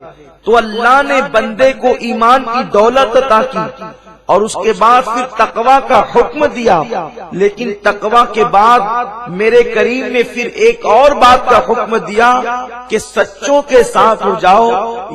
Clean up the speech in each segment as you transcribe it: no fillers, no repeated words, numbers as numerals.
تو اللہ نے بندے کو ایمان کی دولت عطا کی اور اس کے بعد پھر تقوی کا حکم دیا، لیکن تقوی کے بعد میرے کریم نے پھر ایک اور بات کا حکم دیا کہ سچوں کے ساتھ ہو جاؤ،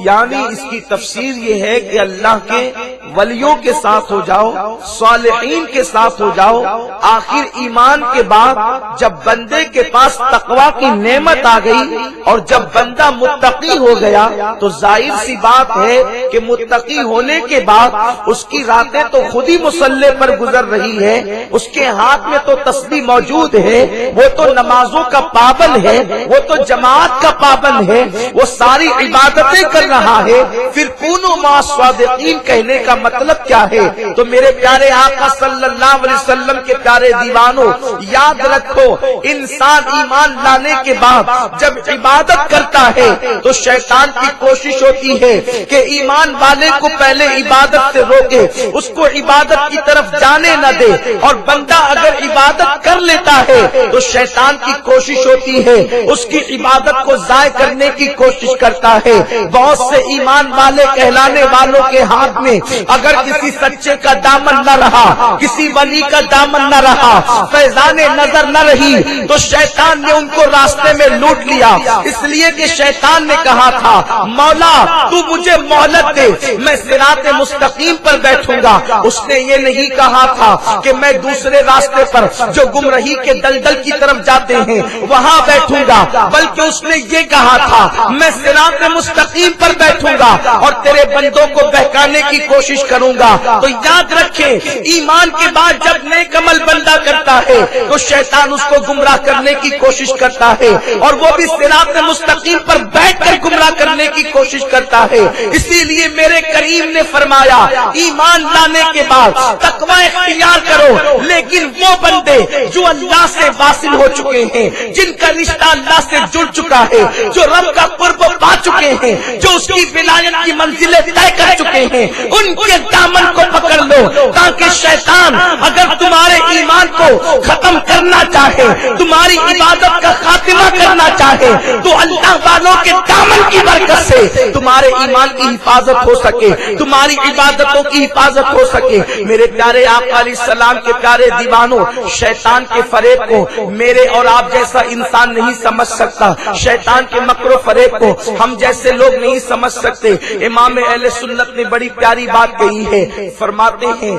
یعنی اس کی تفسیر یہ ہے کہ اللہ کے ولیوں کے ساتھ ہو جاؤ، صالحین کے ساتھ ہو جاؤ۔ آخر ایمان کے بعد جب بندے کے پاس تقوی کی نعمت آ گئی اور جب بندہ متقی ہو گیا تو ظاہر سی بات ہے کہ متقی ہونے کے بعد اس کی راتیں تو خود ہی مصلی پر گزر رہی ہے، اس کے ہاتھ میں تو تسبیح موجود ہے، وہ تو نمازوں کا پابند ہے، وہ تو جماعت کا پابند ہے، وہ ساری عبادتیں کر رہا ہے، پھر کونوا مع الصادقین کہنے کا مطلب کیا ہے؟ تو میرے پیارے آقا صلی اللہ علیہ وسلم کے پیارے دیوانوں، یاد رکھو انسان ایمان لانے کے بعد جب عبادت کرتا ہے تو شیطان کی کوشش ہوتی ہے کہ ایمان والے کو پہلے عبادت سے روکے، اس کو عبادت کی طرف جانے نہ دے، اور بندہ اگر عبادت کر لیتا ہے تو شیطان کی کوشش ہوتی ہے اس کی عبادت کو ضائع کرنے کی کوشش کرتا ہے۔ بہت سے ایمان والے کہلانے والوں کے ہاتھ میں اگر کسی سچے کا دامن نہ رہا، کسی ولی کا دامن نہ رہا، فیضان نظر نہ رہی، تو شیطان نے ان کو راستے میں لوٹ لیا، اس لیے کہ شیطان نے کہا تھا مولا تو مجھے مہلت دے، میں صراط مستقیم پر بیٹھوں گا۔ اس نے یہ نہیں کہا تھا کہ میں دوسرے راستے پر جو گمراہی کے دلدل کی طرف جاتے ہیں وہاں بیٹھوں گا، بلکہ اس نے یہ کہا تھا میں صراط مستقیم پر بیٹھوں گا اور تیرے بندوں کو بہکانے کی کوشش کروں گا۔ تو یاد رکھیں ایمان کے بعد جب نیک عمل بندہ کرتا ہے تو شیطان اس کو گمراہ کرنے کی کوشش کرتا ہے، اور وہ بھی صراط مستقیم پر بیٹھ کر گمراہ کرنے کی کوشش کرتا ہے۔ اسی لیے میرے کریم نے فرمایا ایمان لانے کے بعد تقوی اختیار کرو، لیکن وہ بندے جو اللہ سے واصل ہو چکے ہیں، جن کا رشتہ اللہ سے جڑ چکا ہے، جو رب کا قرب پا چکے ہیں، جو اس کی ولایت کی منزلیں طے کر چکے ہیں، ان کے دامن کو پکڑ لو، تاکہ شیطان اگر تمہارے ایمان کو ختم کرنا چاہے، تمہاری عبادت کا خاتمہ کرنا چاہے، تو اللہ والوں کے دامن کی برکت سے تمہارے ایمان کی حفاظت ہو سکے، تمہاری عبادتوں کی حفاظت ہو سکے۔ میرے پیارے آقا علیہ السلام کے پیارے دیوانوں، شیطان کے فریب کو میرے اور آپ جیسا انسان نہیں سمجھ سکتا، شیطان کے مکر و فریب کو ہم جیسے لوگ نہیں سمجھ سکتے۔ امام اہل سنت نے بڑی پیاری بات کہی ہے، فرماتے ہیں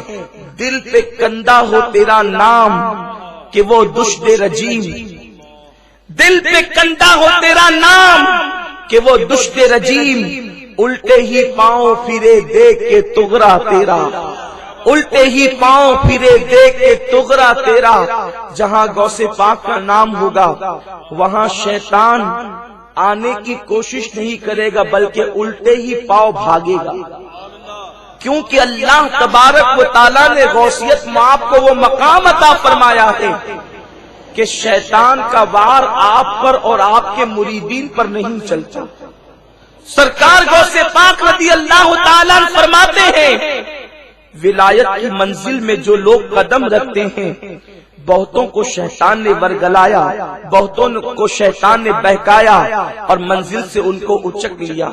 دل پہ کندہ ہو تیرا نام کہ وہ دشت رجیم، دل پہ کندہ ہو تیرا نام کہ وہ دشت رجیم، الٹے ہی پاؤں پھرے دیکھ کے تغرا تیرا، الٹے ہی پاؤں پھرے دیکھ کے تغرا تیرا۔ جہاں غوث پاک کا نام ہوگا وہاں شیطان آنے کی کوشش نہیں کرے گا، بلکہ الٹے ہی پاؤں بھاگے گا، کیونکہ اللہ تبارک و تعالیٰ نے غوثیت میں آپ کو وہ مقام عطا فرمایا ہے کہ شیطان کا وار آپ پر اور آپ کے مریدین پر نہیں چلتا۔ سرکار غوث پاک رضی اللہ تعالیٰ فرماتے ہیں ولایت کی منزل میں جو لوگ قدم رکھتے ہیں بہتوں کو شیطان نے ورگلایا، بہتوں کو شیطان نے بہکایا اور منزل سے ان کو اچک لیا۔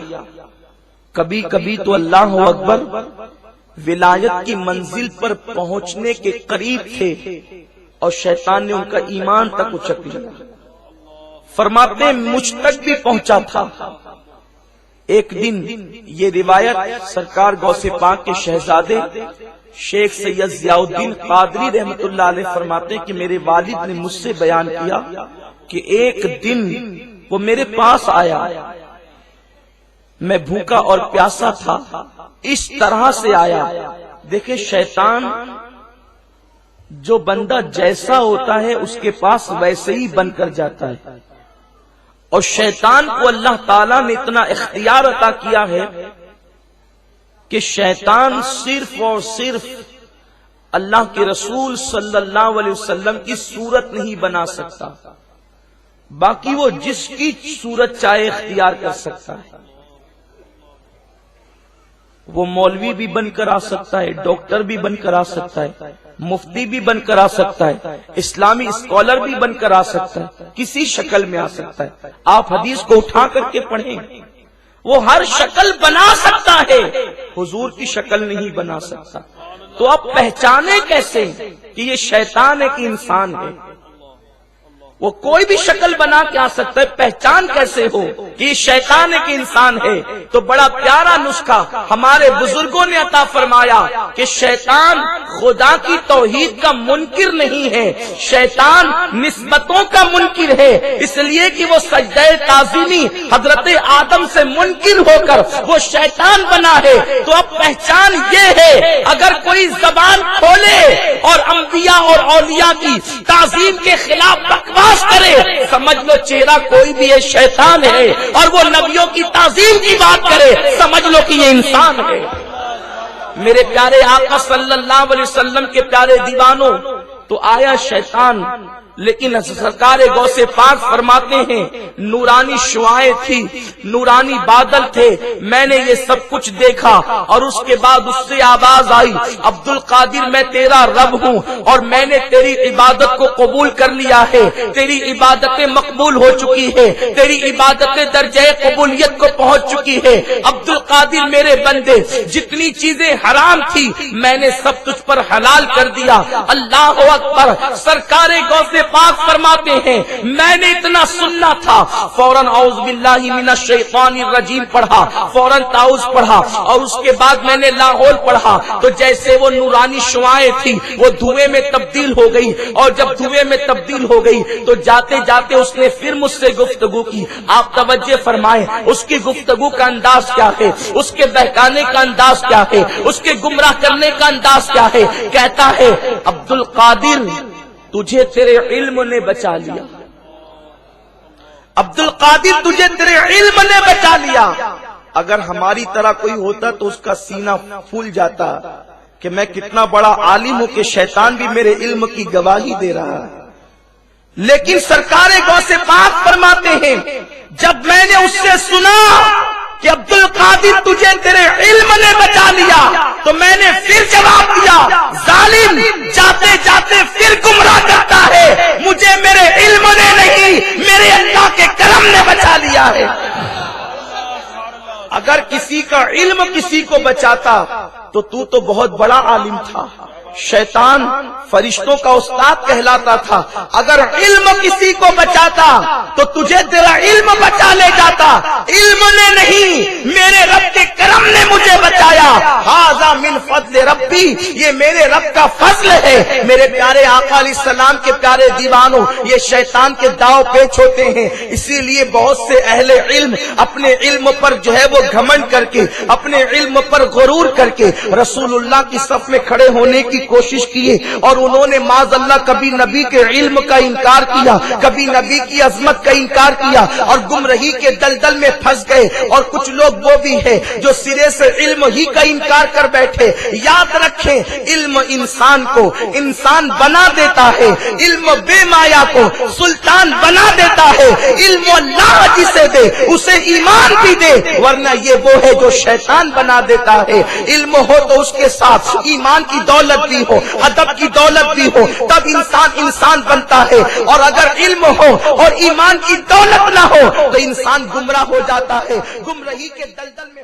کبھی کبھی تو اللہ اکبر ولایت کی منزل پر پہنچنے کے قریب تھے اور شیطان نے ان کا ایمان تک اچک لیا۔ فرماتے ہیں مجھ تک بھی پہنچا تھا۔ ایک دن یہ روایت سرکار غوث پاک کے شہزادے شیخ سید ضیاء الدین قادری رحمت اللہ علیہ فرماتے ہیں کہ میرے والد نے مجھ سے بیان کیا کہ ایک دن وہ میرے پاس آیا، میں بھوکا اور پیاسا تھا، اس طرح سے آیا۔ دیکھیں شیطان جو بندہ جیسا ہوتا ہے اس کے پاس ویسے ہی بن کر جاتا ہے، اور شیطان کو اللہ تعالیٰ نے اتنا اختیار عطا کیا ہے کہ شیطان صرف اور صرف اللہ کے رسول صلی اللہ علیہ وسلم کی صورت نہیں بنا سکتا، باقی وہ جس کی صورت چاہے اختیار کر سکتا ہے۔ وہ مولوی بھی بن کر آ سکتا ہے، ڈاکٹر بھی بن کر آ سکتا ہے، مفتی بھی بن کر آ سکتا ہے، اسلامی اسکالر بھی بن کر آ سکتا ہے، کسی شکل میں آ سکتا ہے۔ آپ حدیث کو اٹھا کر کے پڑھیں، وہ ہر شکل بنا سکتا ہے، حضور کی شکل نہیں بنا سکتا۔ تو اب پہچانے کیسے کہ یہ شیطان ہے کہ انسان ہے؟ وہ کوئی بھی شکل بنا کے آ سکتا ہے، پہچان کیسے ہو کہ یہ شیطان ہے کہ انسان ہے؟ تو بڑا پیارا نسخہ ہمارے بزرگوں نے عطا فرمایا کہ شیطان خدا کی توحید کا منکر نہیں ہے، شیطان نسبتوں کا منکر ہے، اس لیے کہ وہ سجدہ تعظیمی حضرت آدم سے منکر ہو کر وہ شیطان بنا ہے۔ تو اب پہچان یہ ہے، اگر کوئی زبان کھولے اور انبیاء اور اولیاء کی تعظیم کے خلاف بکواس کرے، سمجھ لو چہرہ کوئی بھی ہے، شیطان ہے، اور وہ نبیوں کی تعظیم کی بات کرے، سمجھ لو کہ یہ انسان ہے۔ میرے پیارے آقا صلی اللہ علیہ وسلم کے پیارے دیوانوں، تو آیا شیطان، لیکن سرکار غوث پاک فرماتے ہیں نورانی شعائیں تھی، نورانی بادل تھے، میں نے یہ سب کچھ دیکھا، اور اس کے بعد اس سے آواز آئی، عبد القادر میں تیرا رب ہوں، اور میں نے تیری عبادت کو قبول کر لیا ہے، تیری عبادتیں مقبول ہو چکی ہے، تیری عبادتیں درجہ قبولیت کو پہنچ چکی ہے۔ عبد القادر میرے بندے، جتنی چیزیں حرام تھی میں نے سب تجھ پر حلال کر دیا۔ اللہ اکبر۔ سرکار غوث پاک فرماتے ہیں میں نے اتنا سننا تھا، فوراً اعوذ باللہ من الشیطان الرجیم پڑھا، فوراً تعوذ پڑھا، اور اس کے بعد میں نے لاحول پڑھا، تو جیسے وہ نورانی شعائیں تھی وہ دھوئیں میں تبدیل ہو گئی، اور جب دھوئیں میں تبدیل ہو گئی تو جاتے جاتے اس نے پھر مجھ سے گفتگو کی۔ آپ توجہ فرمائیں اس کی گفتگو کا انداز کیا ہے، اس کے بہکانے کا انداز کیا ہے، اس کے گمراہ کرنے کا انداز کیا ہے۔ کہتا ہے عبد القادر تجھے تیرے علم نے بچا لیا، عبد القادر تجھے تیرے علم نے بچا لیا۔ اگر ہماری طرح کوئی ہوتا تو اس کا سینہ پھول جاتا کہ میں کتنا بڑا عالم ہوں کہ شیطان بھی میرے علم کی گواہی دے رہا ہے۔ لیکن سرکار غوث پاک فرماتے ہیں جب میں نے اس سے سنا کہ عبد القادر تجھے تیرے علم نے بچا لیا، تو میں نے پھر جواب دیا ظالم جاتے جاتے پھر گمراہ کرتا ہے، مجھے میرے علم نے نہیں میرے اللہ کے کرم نے بچا لیا ہے۔ اگر کسی کا علم کسی کو بچاتا تو بہت بڑا عالم تھا، شیطان فرشتوں کا استاد کہلاتا تھا۔ اگر علم کسی کو بچاتا تو تجھے تیرا علم بچا لے جاتا، علم نے نہیں میرے رب کے کرم نے مجھے بچایا۔ ھذا من فضل ربی، یہ میرے رب کا فضل ہے۔ میرے پیارے آقا علیہ السلام کے پیارے دیوانوں، یہ شیطان کے داؤ پیچ ہوتے ہیں، اسی لیے بہت سے اہل علم اپنے علم پر جو ہے وہ گھمنڈ کر کے، اپنے علم پر غرور کر کے رسول اللہ کی صف میں کھڑے ہونے کی کوشش کیے، اور انہوں نے معاذ اللہ کبھی نبی کے علم کا انکار کیا، کبھی نبی کی عظمت کا انکار کیا، اور گمراہی کے دلدل میں پھنس گئے۔ اور کچھ لوگ وہ بھی ہیں جو سرے سے علم ہی کا انکار کر بیٹھے۔ یاد رکھیں علم انسان کو انسان بنا دیتا ہے، علم بے مایا کو سلطان بنا دیتا ہے۔ علم اللہ جسے دے اسے ایمان بھی دے، ورنہ یہ وہ ہے جو شیطان بنا دیتا ہے۔ علم ہو تو اس کے ساتھ ایمان کی دولت بھی ہو، ادب کی دولت بھی ہو، تب انسان بنتا ہے۔ اور اگر علم ہو اور ایمان کی دولت نہ ہو تو انسان گمراہ ہو جاتا ہے، گمراہی کے دلدل میں